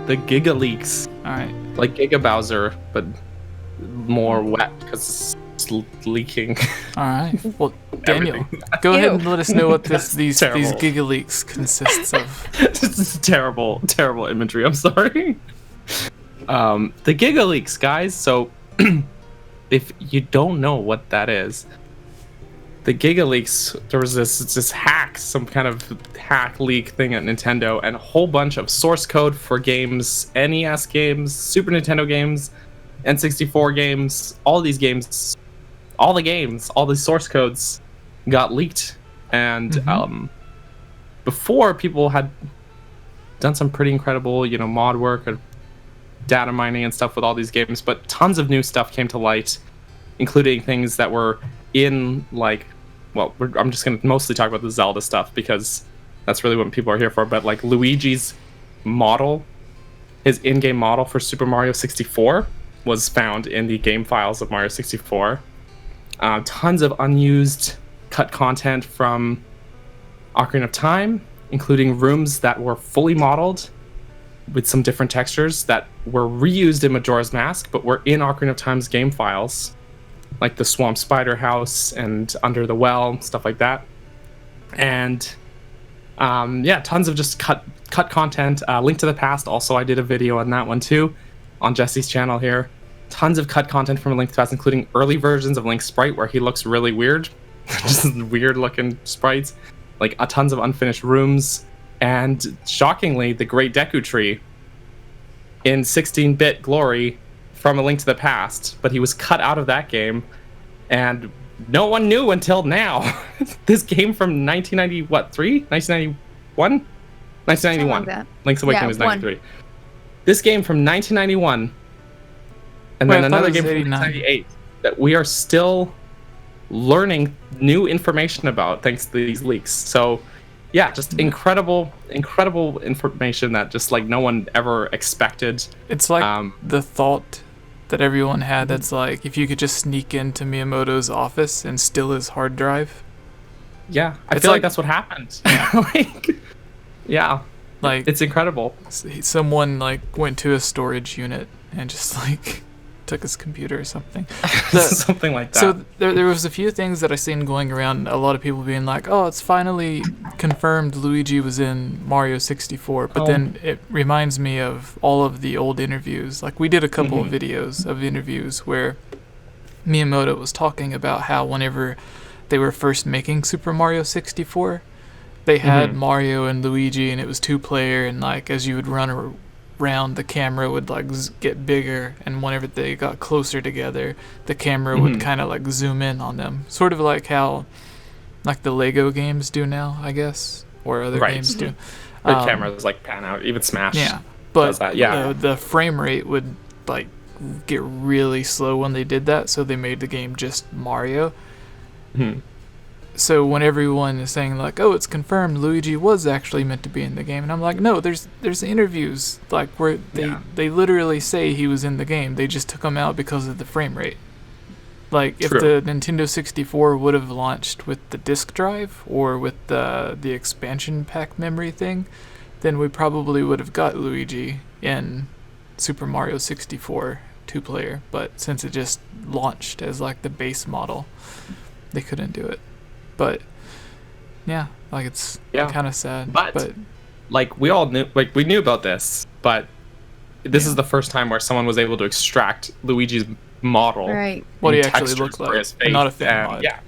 the Gigaleaks. All right. Like Giga Bowser, but more wet because it's leaking. All right. Well, Daniel, go ahead and let us know what these Gigaleaks consists of. This is terrible imagery. I'm sorry. The Gigaleaks, guys. So, if you don't know what that is, the Gigaleaks, there was this hack, some kind of hack leak thing at Nintendo, and a whole bunch of source code for games, NES games, Super Nintendo games, N64 games, all these source codes got leaked. And before, people had done some pretty incredible, mod work or data mining and stuff with all these games, but tons of new stuff came to light, including things that were in, I'm just going to mostly talk about the Zelda stuff because that's really what people are here for, but like Luigi's model, his in-game model for Super Mario 64 was found in the game files of Mario 64. Tons of unused cut content from Ocarina of Time, including rooms that were fully modeled with some different textures that were reused in Majora's Mask, but were in Ocarina of Time's game files, like the Swamp Spider House and Under the Well, stuff like that. And tons of just cut content. Link to the Past, also I did a video on that one too, on Jesse's channel here. Tons of cut content from A Link to the Past, including early versions of Link's sprite where he looks really weird. Just weird looking sprites. Like tons of unfinished rooms. And shockingly, the Great Deku Tree in 16-bit glory from A Link to the Past, but he was cut out of that game, and no one knew until now. This game from 1993? 1991? 1991. Like Link's Awakening was 93. This game from 1991, and then another game from 1998 that we are still learning new information about thanks to these leaks. So yeah, just incredible information that just like no one ever expected. It's like the thought that everyone had that's like, if you could just sneak into Miyamoto's office and steal his hard drive. Yeah, I feel like that's what happened. Like it's incredible. Someone like went to a storage unit and just like took his computer or something. Something like that. So there was a few things that I seen going around, a lot of people being like, oh, it's finally confirmed Luigi was in Mario 64, but then it reminds me of all of the old interviews. Like we did a couple of videos of interviews where Miyamoto was talking about how whenever they were first making Super Mario 64, they had Mario and Luigi and it was 2-player, and like as you would run around, the camera would like get bigger, and whenever they got closer together, the camera would kind of like zoom in on them, sort of like how like the Lego games do now, I guess, or other games do. The cameras like pan out, even Smash. Yeah, but the frame rate would like get really slow when they did that, so they made the game just Mario. So when everyone is saying like, oh, it's confirmed Luigi was actually meant to be in the game, and I'm like, no, there's interviews like where they literally say he was in the game. They just took him out because of the frame rate. Like if the Nintendo 64 would have launched with the disk drive or with the expansion pack memory thing, then we probably would have got Luigi in Super Mario 64 2-player. But since it just launched as like the base model, they couldn't do it. But yeah, like it's kind of sad. But like we all knew, like we knew about this, but this is the first time where someone was able to extract Luigi's model, what he actually looked like, and not a fan mod. Yeah,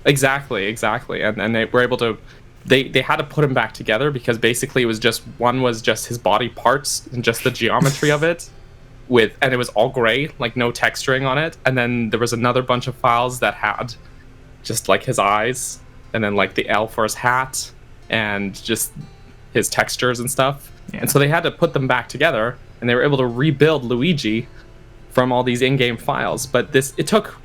exactly, and they were able to. They had to put him back together because basically it was just his body parts and just the geometry of it, and it was all gray, like no texturing on it, and then there was another bunch of files that had just like his eyes, and then like the L for his hat, and just his textures and stuff. And so they had to put them back together, and they were able to rebuild Luigi from all these in-game files. But it took,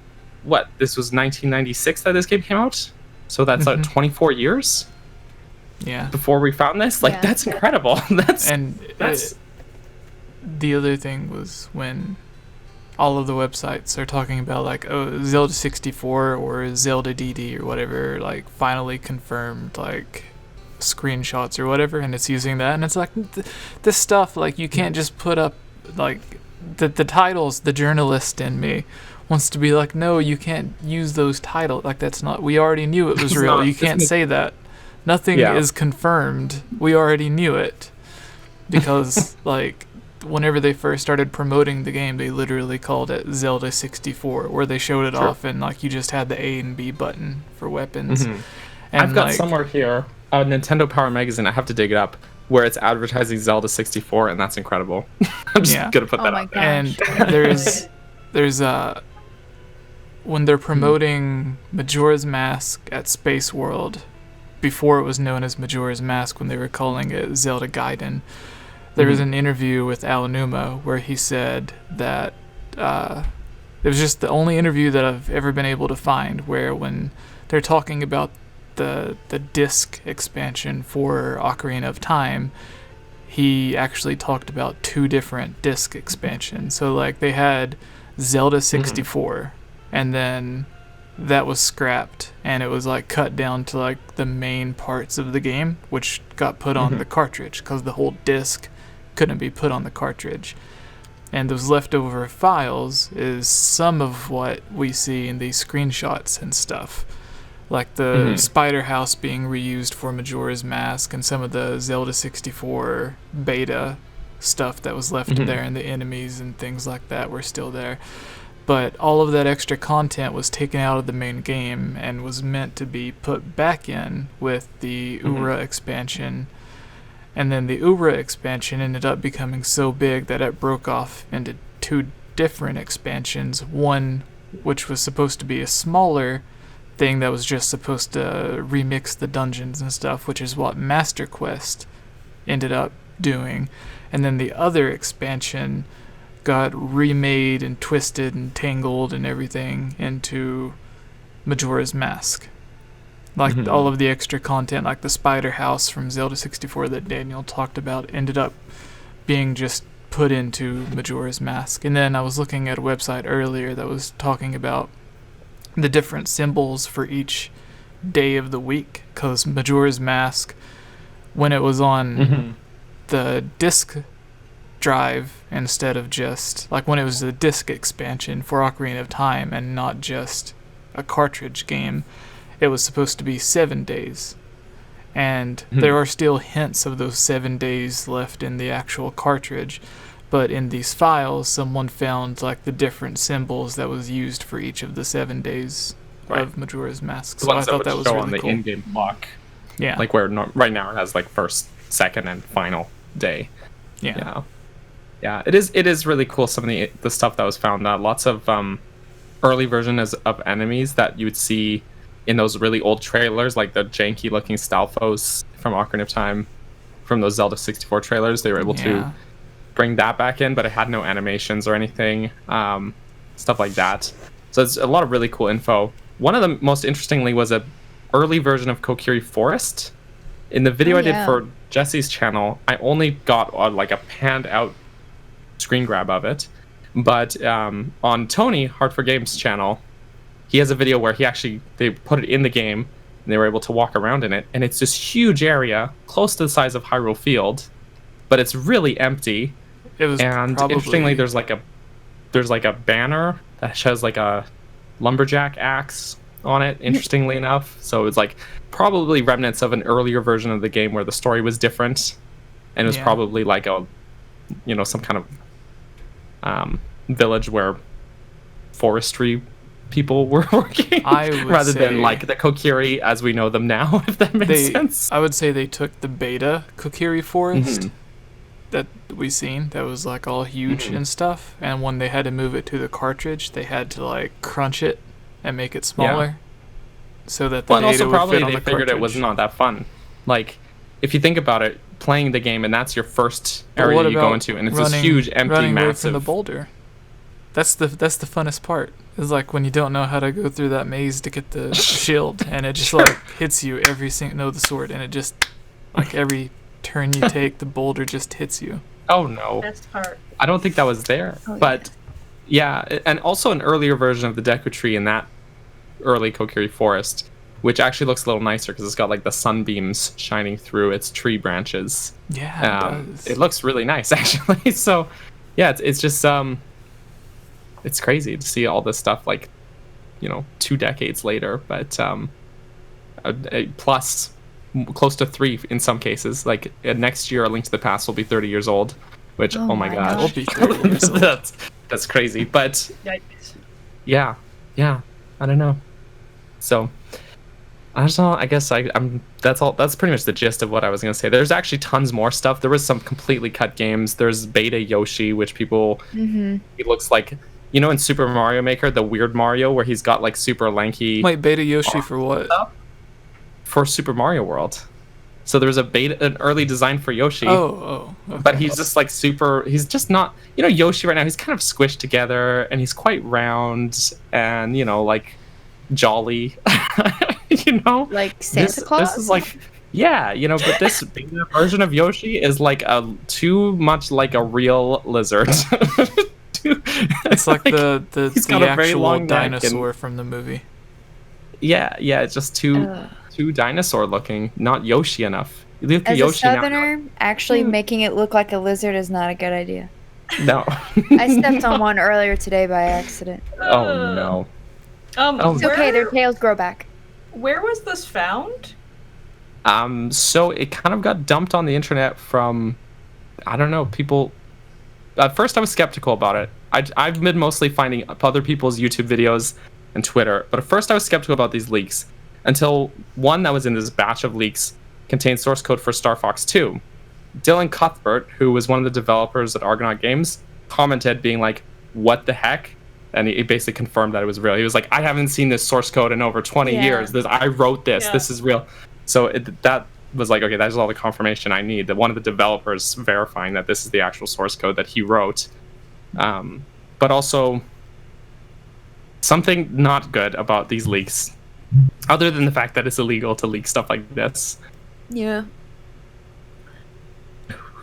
this was 1996 that this game came out? So that's like 24 years? Yeah. Before we found this? Like, that's incredible. That's the other thing was when all of the websites are talking about like, oh, Zelda 64 or Zelda DD or whatever, like finally confirmed, like screenshots or whatever, and it's using that, and it's like this stuff, like, you can't just put up, like, the titles. The journalist in me wants to be like, no, you can't use those titles, like, that's not, we already knew it was real. You can't say that. Nothing is confirmed. We already knew it. Because like, whenever they first started promoting the game, they literally called it Zelda 64, where they showed it off, and like, you just had the A and B button for weapons. And I've got somewhere here a Nintendo Power Magazine. I have to dig it up, where it's advertising Zelda 64, and that's incredible. I'm just gonna put that out there. And there's when they're promoting Majora's Mask at Space World, before it was known as Majora's Mask, when they were calling it Zelda Gaiden, there was an interview with Aonuma where he said that it was just the only interview that I've ever been able to find where, when they're talking about the disc expansion for Ocarina of Time, he actually talked about 2 different disc expansions. So like, they had Zelda 64, and then that was scrapped, and it was like cut down to like the main parts of the game, which got put on the cartridge, because the whole disc couldn't be put on the cartridge. And those leftover files is some of what we see in these screenshots and stuff, like the spider house being reused for Majora's Mask, and some of the Zelda 64 beta stuff that was left there, and the enemies and things like that were still there. But all of that extra content was taken out of the main game and was meant to be put back in with the 𝐼𝐴 expansion. And then the 𝐼𝐴 expansion ended up becoming so big that it broke off into 2 different expansions. One which was supposed to be a smaller thing that was just supposed to remix the dungeons and stuff, which is what Master Quest ended up doing. And then the other expansion got remade and twisted and tangled and everything into Majora's Mask. Like all of the extra content, like the spider house from Zelda 64 that Daniel talked about, ended up being just put into Majora's Mask. And then I was looking at a website earlier that was talking about the different symbols for each day of the week, because Majora's Mask, when it was on the disc drive, instead of just like when it was the disc expansion for Ocarina of Time and not just a cartridge game, it was supposed to be 7 days. And there are still hints of those 7 days left in the actual cartridge, but in these files someone found like the different symbols that was used for each of the 7 days of Majora's Mask. So I thought that was really on the cool. in-game block. Yeah. Like where right now it has like first, second, and final day. Yeah. Yeah, it is really cool, some of the stuff that was found. Lots of early versions of enemies that you would see in those really old trailers, like the janky looking Stalfos from Ocarina of Time, from those Zelda 64 trailers. They were able to bring that back in, but it had no animations or anything, stuff like that. So it's a lot of really cool info. One of them, most interestingly, was a early version of Kokiri Forest. In the video I did for Jesse's channel, I only got like a panned out screen grab of it, but on Tony Hard for Games channel, he has a video where they put it in the game and they were able to walk around in it, and it's this huge area close to the size of Hyrule Field, but it's really empty. It was, and interestingly, there's like a banner that shows like a lumberjack axe on it, interestingly enough. So it's like probably remnants of an earlier version of the game where the story was different, and it was probably like some kind of village where forestry people were working, rather than like the Kokiri as we know them now, if that makes sense. I would say they took the beta Kokiri Forest that we seen that was like all huge and stuff, and when they had to move it to the cartridge, they had to like crunch it and make it smaller so that the data also would probably fit on they the figured cartridge. it was not that fun. Like, if you think about it, playing the game and that's your first area you go into, and it's this huge, empty, running massive. Away from the boulder. That's the funnest part. Is like when you don't know how to go through that maze to get the shield, and it just like hits you every single the sword, and it just like every turn you take, the boulder just hits you. Oh no! Best part. I don't think that was there, but and also an earlier version of the Deku Tree in that early Kokiri Forest which actually looks a little nicer because it's got like the sunbeams shining through its tree branches. Yeah, it does. It looks really nice actually. So yeah, it's just it's crazy to see all this stuff like, 2 decades later, but plus close to 3 in some cases. Like next year, A Link to the Past will be 30 years old, which oh my gosh, It'll be 30 years old. that's crazy. But Yikes. yeah, I don't know. So I don't know. I guess I'm. That's all. That's pretty much the gist of what I was gonna say. There's actually tons more stuff. There was some completely cut games. There's Beta Yoshi, which people. He looks like, in Super Mario Maker, the weird Mario where he's got like super lanky. Wait, Beta Yoshi for what? For Super Mario World. So there's an early design for Yoshi. Oh. Okay. But he's just like super. He's just not. Yoshi right now. He's kind of squished together, and he's quite round, and like jolly. Like Santa Claus. This is like, yeah, but this beta version of Yoshi is like too much like a real lizard. It's like the actual dinosaur from the movie. Yeah, it's just too dinosaur looking, not Yoshi enough. Look at As Yoshi a southerner, now. actually making it look like a lizard is not a good idea. No. I stepped on one earlier today by accident. Oh no. It's okay, their tails grow back. Where was this found? So it kind of got dumped on the internet from, I don't know, people. At first I was skeptical about it. I've been mostly finding other people's YouTube videos and Twitter, but at first I was skeptical about these leaks until one that was in this batch of leaks contained source code for Star Fox 2. Dylan Cuthbert, who was one of the developers at Argonaut Games, commented being like, "What the heck?" And he basically confirmed that it was real. He was like, "I haven't seen this source code in over 20 years. I wrote this. Yeah. This is real." So that was like, okay, that's all the confirmation I need. That one of the developers verifying that this is the actual source code that he wrote. But also, something not good about these leaks, other than the fact that it's illegal to leak stuff like this. Yeah.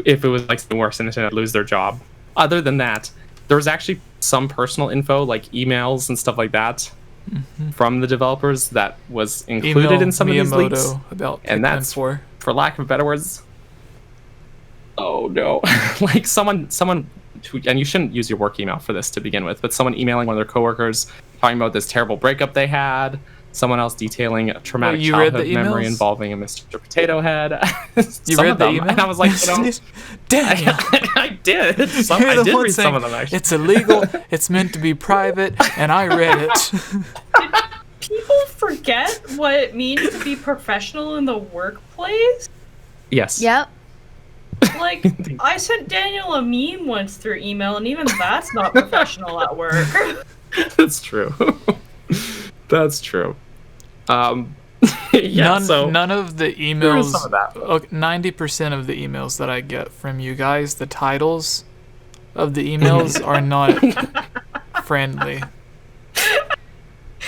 If it was like something worse, Nintendo would lose their job. Other than that, there was actually some personal info, like emails and stuff like that, from the developers that was included in some of these leaks. About and that's, for lack of better words, oh no, like someone, and you shouldn't use your work email for this to begin with, but someone emailing one of their coworkers talking about this terrible breakup they had. Someone else detailing a traumatic childhood memory involving a Mr. Potato Head. You read the email? And I was like, Daniel. I did. I did read some of them, actually. It's illegal. It's meant to be private, and I read it. People forget what it means to be professional in the workplace? Yes. Yep. Like, I sent Daniel a meme once through email, and even that's not professional at work. That's true. That's true. None of the emails, 90% of the emails that I get from you guys, the titles of the emails are not friendly. I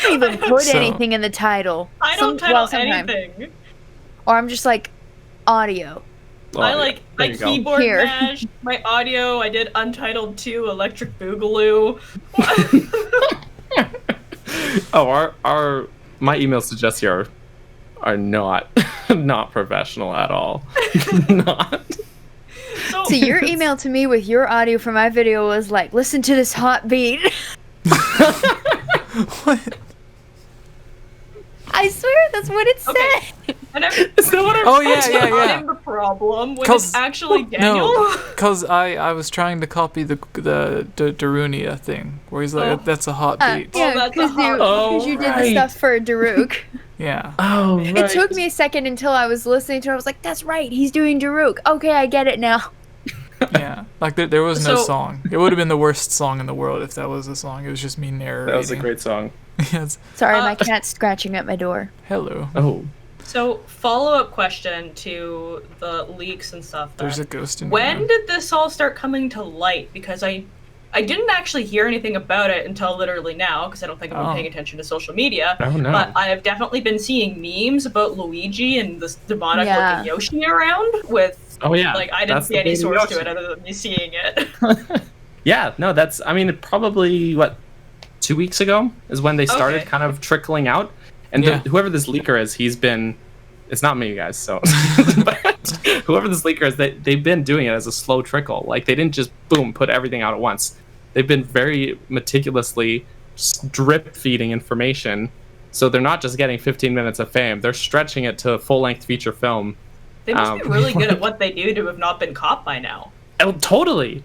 don't even put anything in the title. I don't title anything. Or I'm just like, audio. I keyboard mashed my audio. I did Untitled 2, Electric Boogaloo. Oh, my emails to Jesse are not professional at all. Not. So your email to me with your audio for my video was like, listen to this hot beat. What? I swear that's what it said. Is that what I'm the problem when it's actually Daniel. No, because I was trying to copy the Darunia thing, where he's like, that's a hot beat. Yeah, because you did the stuff for Daruk. Yeah. Oh, right. It took me a second until I was listening to it. I was like, that's right, he's doing Daruk. Okay, I get it now. Yeah, like there was no song. It would have been the worst song in the world if that was a song. It was just me narrating. That was a great song. Yes. Sorry, my cat's scratching at my door. Hello. Oh. So, follow-up question to the leaks and stuff. There's a ghost in When did this all start coming to light? Because I didn't actually hear anything about it until literally now, because I don't think I've been paying attention to social media. Oh, no. But I have definitely been seeing memes about Luigi and this demonic-looking Yoshi around with... Oh, yeah. Like, I didn't see any source to it other than me seeing it. Yeah, no, probably, 2 weeks ago is when they started kind of trickling out. And Yeah. whoever this leaker is, he's been. It's not me, guys. So, but whoever this leaker is, they've been doing it as a slow trickle. Like they didn't just boom put everything out at once. They've been very meticulously drip feeding information. So they're not just getting 15 minutes of fame. They're stretching it to a full-length feature film. They must be really good at what they do to have not been caught by now. Oh, totally.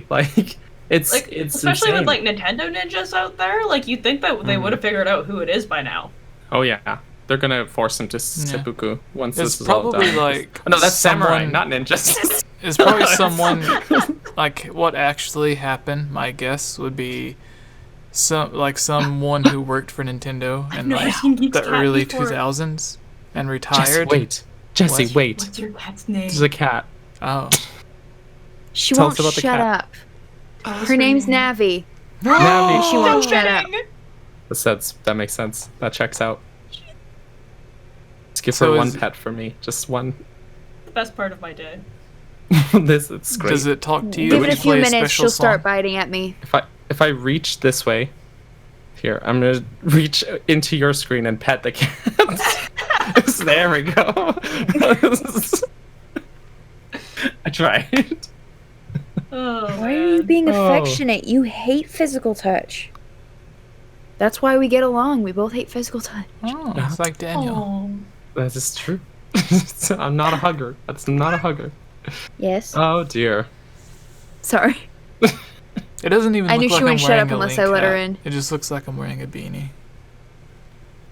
Like it's especially insane. with like Nintendo ninjas out there. Like you'd think that they would have figured out who it is by now. Oh yeah, they're gonna force him to seppuku once It's this is all done. probably like Oh, no, that's samurai, someone- not ninjas. It's probably someone like what actually happened. My guess would be someone who worked for Nintendo in never like seen Geek's the cat early before. 2000s and Jesse, retired. Jesse, What? wait. What's your cat's name? There's a cat. Oh, She Tell won't us about the shut cat. up. What's Her name's name? Navi. Navi. She won't shut up. That makes sense. That checks out. Let's give So her one is- pet for me. Just one. The best part of my day. It's great. does it talk to you? Give when it a you few play minutes, special she'll start song? biting at me. If I reach this way, here I'm gonna reach into your screen and pet the cat. There we go. I tried. Oh, Why are you man. being Oh. affectionate? You hate physical touch. That's why we get along. We both hate physical touch. Oh, it's like Daniel. Oh. That is true. I'm not a hugger. That's not a hugger. Yes. Oh dear. Sorry. It doesn't even I look knew she like wouldn't I'm shut wearing up a unless link I let her hat. in. It just looks like I'm wearing a beanie.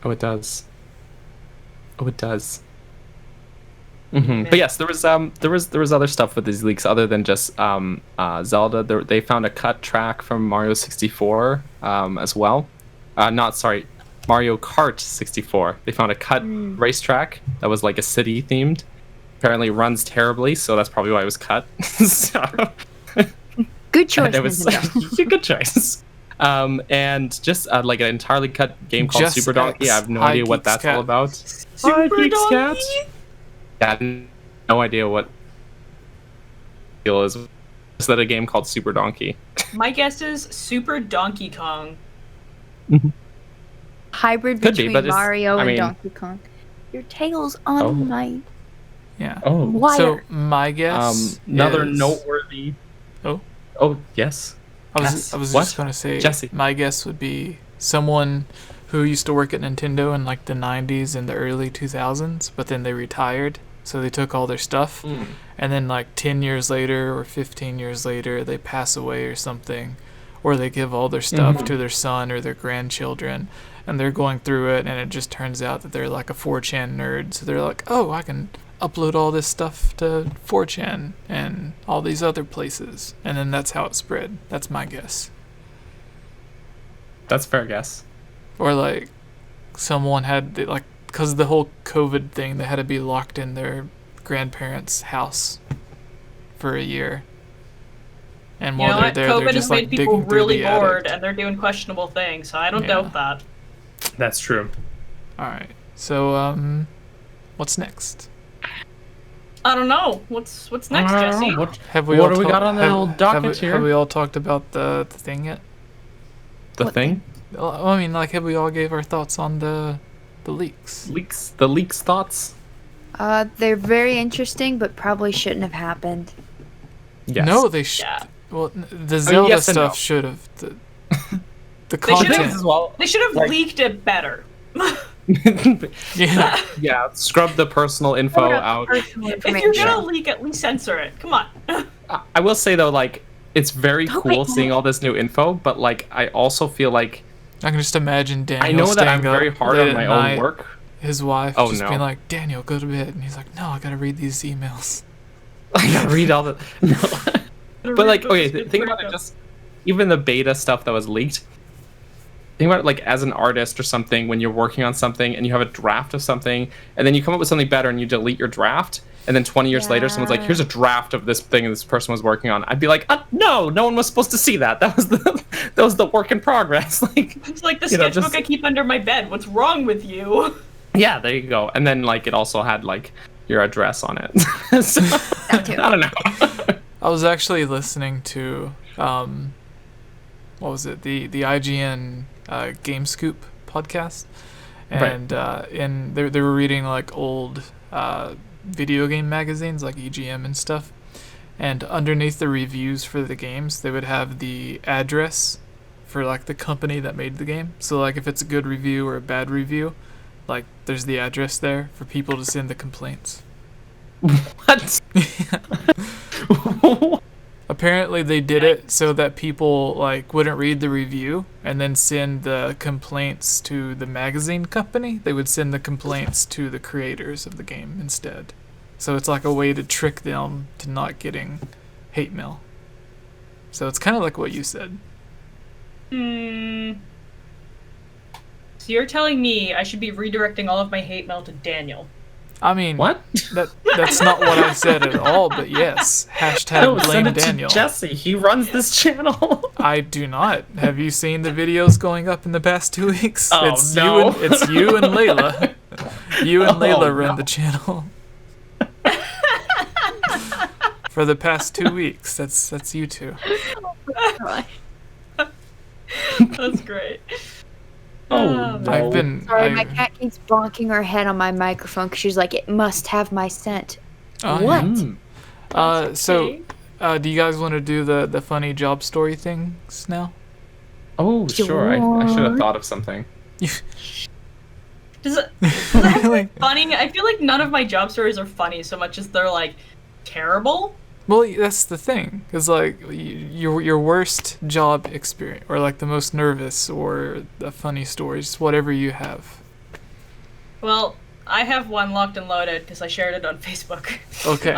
Oh, it does. Oh, it does. Man. But yes, there was other stuff with these leaks other than just Zelda. They found a cut track from Mario 64 as well. Mario Kart 64. They found a cut racetrack that was like a city themed. Apparently, it runs terribly, so that's probably why it was cut. So, Good choice, it was Nintendo. a good choice. And just like an entirely cut game called Just Super Donkey. X. I have no Hi, idea what Geeks that's Cat. all about. Super Geeks Donkey? Cat? I had no idea what deal is. Is that a game called Super Donkey? My guess is Super Donkey Kong. Hybrid Could be, between but it's- Mario I and mean- Donkey Kong. Your tail's on Oh. my Yeah. Oh, wire. So my guess. another is- noteworthy. Oh. Oh yes. I was Yes. just What? gonna say. Jesse. My guess would be someone who used to work at Nintendo in like the 90s and the early 2000s, but then they retired, so they took all their stuff, and then like 10 years later or 15 years later they pass away or something, or they give all their stuff to their son or their grandchildren, and they're going through it, and it just turns out that they're like a 4chan nerd, so they're like, oh, I can upload all this stuff to 4chan and all these other places, and then that's how it spread. That's my guess. That's a fair guess. Or like someone had like, because the whole COVID thing, they had to be locked in their grandparents' house for a year, and You while know they're what? there, COVID they're has just made like people digging through really the bored, attic. and they're doing questionable things. So I don't Yeah. doubt that. That's true. All right, so what's next? I don't know. What's next, Jesse? Have we What all do we got on the old have docket we, here? Have we all talked about the thing yet? The What thing? Well, I mean, like, have we all gave our thoughts on the leaks? Leaks. The leaks thoughts. They're very interesting, but probably shouldn't have happened. Yes. No, they should. Yeah. Well, the Zelda yes and stuff no. should have. The They should content. have- as well. They should have Like- leaked it better. Yeah. Yeah. Scrub the personal info out. Personal If you're information. gonna leak, at least censor it. Come on. I will say though, like, it's very Oh, cool wait. seeing all this new info, but like, I also feel like I can just imagine Daniel. I know that I'm staying up very hard late on my at own night, work. His wife Oh, just no. being like, "Daniel, go to bed," and he's like, "No, I gotta read these emails." I gotta read all the. No. But like, okay, think about it. Just even the beta stuff that was leaked. Think about it like as an artist or something when you're working on something and you have a draft of something and then you come up with something better and you delete your draft and then 20 years later someone's like, here's a draft of this thing this person was working on. I'd be like, no one was supposed to see that. That was the work in progress. Like, It's like the you know, sketchbook just- I keep under my bed. What's wrong with you? yeah, there you go. And then like it also had like your address on it. So, That too. I don't know. I was actually listening to, what was it? The IGN Game Scoop podcast, and they were reading like old video game magazines like EGM and stuff, and underneath the reviews for the games they would have the address for like the company that made the game. So like if it's a good review or a bad review, like there's the address there for people to send the complaints. What? Apparently they did it so that people like wouldn't read the review and then send the complaints to the magazine company. They would send the complaints to the creators of the game instead. So it's like a way to trick them to not getting hate mail. So it's kind of like what you said. So you're telling me I should be redirecting all of my hate mail to Daniel? I mean, What? That's not what I said at all, but yes. Hashtag No, blame send it Daniel. to Jesse. He runs this channel. I do not. Have you seen the videos going up in the past 2 weeks? Oh, it's no. it's you and Layla. You and Layla run no. the channel. For the past 2 weeks. That's you two. That's great. Oh, no. Sorry, my cat keeps bonking her head on my microphone because she's like, it must have my scent. What? So, do you guys want to do the funny job story things now? Oh, sure. I should have thought of something. Does it Really? funny? I feel like none of my job stories are funny so much as they're like terrible. Well, that's the thing. Is like your worst job experience, or like the most nervous, or the funny stories, whatever you have. Well, I have one locked and loaded because I shared it on Facebook. Okay.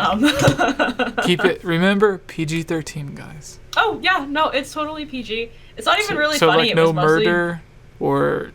Keep it. Remember, PG-13, guys. Oh yeah, no, it's totally PG. It's not even really so funny. like It no was mostly... murder or.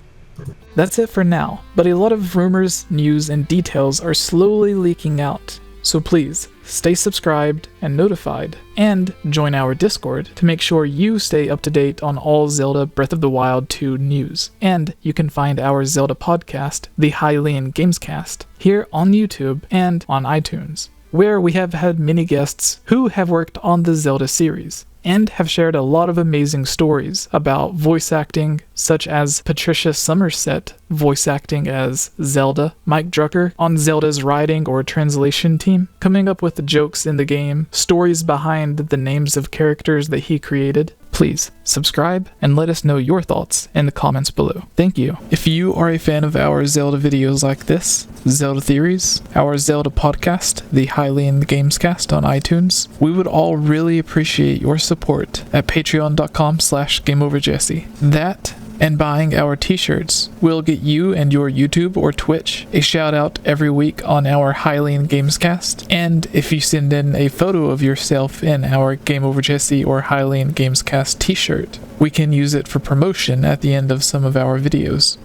That's it for now. But a lot of rumors, news, and details are slowly leaking out. So please, stay subscribed and notified, and join our Discord to make sure you stay up to date on all Zelda Breath of the Wild 2 news. And you can find our Zelda podcast, the 𝐓𝐼𝐧𝐬𝐭𝐚, here on YouTube and on iTunes, where we have had many guests who have worked on the Zelda series, and have shared a lot of amazing stories about voice acting, such as Patricia Somerset voice acting as Zelda, Mike Drucker on Zelda's writing or translation team, coming up with the jokes in the game, stories behind the names of characters that he created. Please subscribe and let us know your thoughts in the comments below. Thank you. If you are a fan of our Zelda videos like this, Zelda Theories, our Zelda podcast, the 𝐓𝐼𝐧𝐬𝐭𝐚 on iTunes, we would all really appreciate your support at patreon.com/GameOverJesse. That and buying our t-shirts will get you and your YouTube or Twitch a shout out every week on our 𝐓𝐼𝐧𝐬𝐭𝐚scast. And if you send in a photo of yourself in our Game Over Jesse or 𝐓𝐼𝐧𝐬𝐭𝐚scast t-shirt, we can use it for promotion at the end of some of our videos.